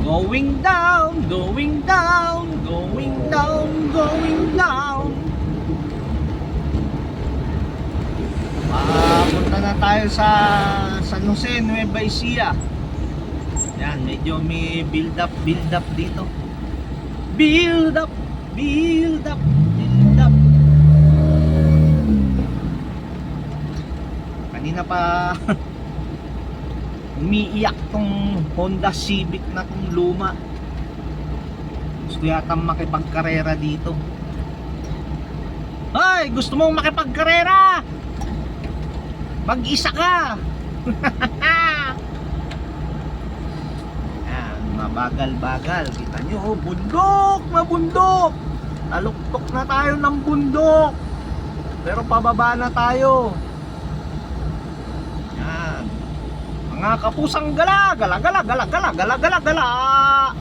Going down, going down, going down, going down. Punta na tayo sa San Jose, Nueva Ecija. Yan, medyo may build up dito. Build up, build up, build up. Kanina pa umiiyak tong Honda Civic na tong luma. Gusto yata makipagkarera dito. Ay, gusto mong makipagkarera? Mag-isa ka. Yan, mabagal-bagal. Kita nyo, oh, bundok na bundok. Taluktok na tayo ng bundok. Pero pababa na tayo. Yan. Mga kapusang gala, gala, gala, gala, gala, gala, gala, gala.